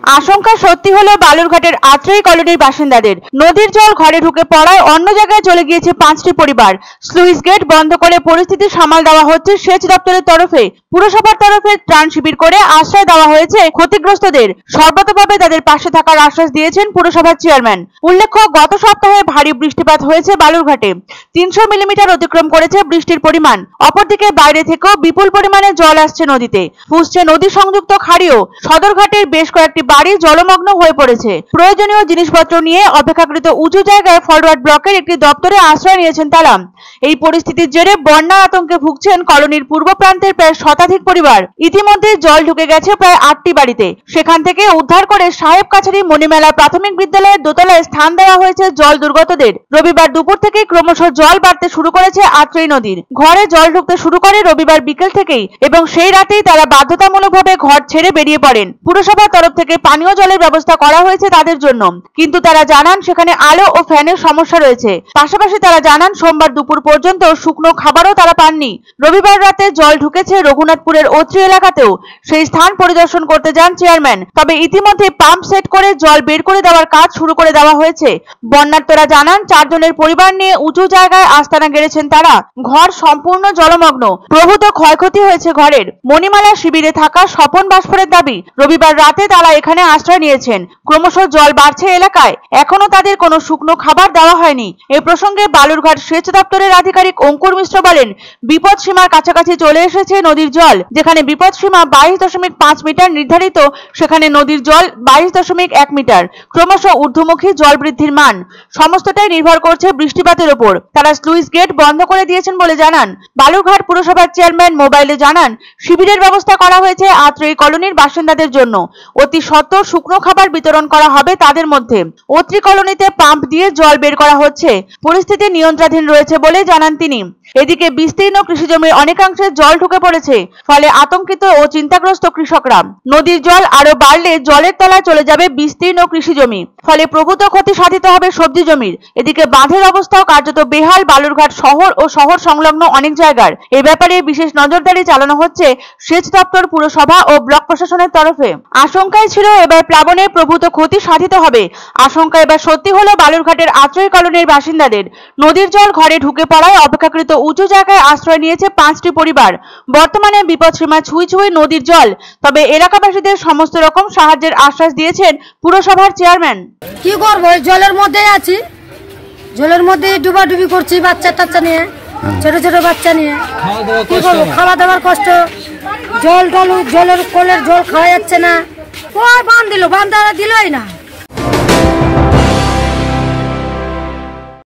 আশঙ্কা সত্যি হলো বালুরঘাটের আত্রেই কলোনির বাসিন্দাদের। নদীর জল ঘরে ঢুকে পড়ায় অন্য জায়গায় চলে গিয়েছে 5টি পরিবার। স্লুইস গেট বন্ধ করে পরিস্থিতি সামাল দেওয়া হচ্ছে সেচ দপ্তরের তরফে। পুরসভার তরফে ত্রাণ শিবির করে আশ্রয় দেওয়া হয়েছে ক্ষতিগ্রস্তদের। সর্বতভাবে তাদের পাশে থাকার আশ্বাস দিয়েছেন পুরসভার চেয়ারম্যান। উল্লেখ্য, গত সপ্তাহে ভারী বৃষ্টিপাত হয়েছে বালুরঘাটে। 300 মিলিমিটার অতিক্রম করেছে বৃষ্টির পরিমাণ। অপরদিকে বাইরে থেকেও বিপুল পরিমাণে জল আসছে নদীতে। ফুসছে নদী সংযুক্ত খাড়িও। সদরঘাটের বেশ কয়েকটি বাড়ি জলমগ্ন হয়ে পড়েছে। প্রয়োজনীয় জিনিসপত্র নিয়ে অপেক্ষাকৃত উঁচু জায়গায় ফরওয়ার্ড ব্লকের একটি দপ্তরে আশ্রয় নিয়েছেন তারা। এই পরিস্থিতির জেরে বন্যার আতঙ্কে ভুগছেন কলোনির পূর্ব প্রান্তের প্রায় শতাধিক পরিবার। ইতিমধ্যে জল ঢুকে গেছে প্রায় 8টি বাড়িতে। সেখান থেকে উদ্ধার করে সাহেব কাছারি মণিমেলা প্রাথমিক বিদ্যালয়ের দোতলায় স্থান দেওয়া হয়েছে জল দুর্গতদের। রবিবার দুপুর থেকে ক্রমশ জল বাড়তে শুরু করেছে আত্রেই নদীর। ঘরে জল ঢুকতে শুরু করে রবিবার বিকেল থেকেই এবং সেই রাতেই তারা বাধ্যতামূলকভাবে ঘর ছেড়ে বেরিয়ে পড়েন। পুরসভার তরফ থেকে পানীয় জলের ব্যবস্থা করা হয়েছে তাদের জন্য, কিন্তু তারা জানান সেখানে আলো ও ফ্যানের সমস্যা রয়েছে। পাশাপাশি তারা জানান সোমবার দুপুর পর্যন্ত শুকনো খাবারও তারা পাননি। রবিবার রাতে জল ঢুকেছে রঘুনাথপুরের অত্রি এলাকাতেও। সেই স্থান পরিদর্শন করতে যান চেয়ারম্যান। তবে ইতিমধ্যে পাম্প সেট করে জল বের করে দেওয়ার কাজ শুরু করে দেওয়া হয়েছে। বন্যার্তরা জানান 4 জনের পরিবার নিয়ে উঁচু জায়গায় আস্তানা গেড়েছেন তারা। ঘর সম্পূর্ণ জলমগ্ন। প্রভূত ক্ষয়ক্ষতি হয়েছে ঘরের। মণিমালা শিবিরে থাকা স্বপন বাসফরের দাবি, রবিবার রাতে তারা এখানে আশ্রয় নিয়েছেন। ক্রমশ জল বাড়ছে এলাকায়। এখনো তাদের কোনো শুকনো খাবার দেওয়া হয়নি। এ প্রসঙ্গে বালুরঘাট সেচ দপ্তরের আধিকারিক অঙ্কুর মিশ্র বলেন, বিপদ সীমার কাছাকাছি চলে এসেছে নদীর জল। যেখানে বিপদ সীমা 22.5 মিটার নির্ধারিত, সেখানে নদীর জল 22.1 মিটার। ক্রমশ ঊর্ধ্বমুখী জল বৃদ্ধির মান। সমস্তটাই নির্ভর করছে বৃষ্টিপাতের উপর। তারা স্লুইস গেট বন্ধ করে দিয়েছেন বলে জানান। বালুরঘাট পুরসভার চেয়ারম্যান মোবাইলে জানান, শিবিরের ব্যবস্থা করা হয়েছে আত্রেই কলোনির বাসিন্দাদের জন্য। অতি সত্বর শুকনো খাবার বিতরণ করা হবে তাদের মধ্যে। অত্রি কলোনিতে পাম্প দিয়ে জল বের করা হচ্ছে। পরিস্থিতি নিয়ন্ত্রণাধীন রয়েছে বলে জানান তিনি। এদিকে বিস্তীর্ণ কৃষিজমির অনেকাংশে জল ঢুকে পড়েছে। ফলে আতঙ্কিত ও চিন্তাগ্রস্ত কৃষকরা। নদীর জল আরো বাড়লে জলের তলায় চলে যাবে বিস্তীর্ণ কৃষিজমি। ফলে প্রভূত ক্ষতি সাধিত হবে সবজি জমির। এদিকে বাঁধের অবস্থাও কার্যত বেহাল বালুরঘাট শহর ও শহর সংলগ্ন অনেক জায়গার। এ ব্যাপারে বিশেষ নজরদারি চালানো হচ্ছে সেচ দপ্তর, পুরসভা ও ব্লক প্রশাসনের তরফে। আশঙ্কায় ছিল এবার প্লাবনে প্রভূত ক্ষতি সাধিত হবে। আশঙ্কা এবার সত্যি হলো বালুরঘাটের আত্রেই কলোনির বাসিন্দাদের। নদীর জল ঘরে ঢুকে পড়ায় অপেক্ষাকৃত উঁচু জায়গায় আশ্রয় নিয়েছে 5টি পরিবার। বর্তমানে বিপদ সীমা ছুঁই নদীর জল। তবে এলাকাবাসীদের সমস্ত রকম সাহায্যের আশ্বাস দিয়েছেন পুরসভার চেয়ারম্যান। কি করবো, জলের মধ্যে আছি, জলের মধ্যে ডুবাডুবি করছি বাচ্চা টাচ্চা নিয়ে, ছোট ছোট বাচ্চা নিয়ে। কি করবো, খাওয়া দাওয়ার কষ্ট। জলের কলের জল খাওয়া যাচ্ছে না। ওই বাঁধ দিল, বাঁধ দিলই না।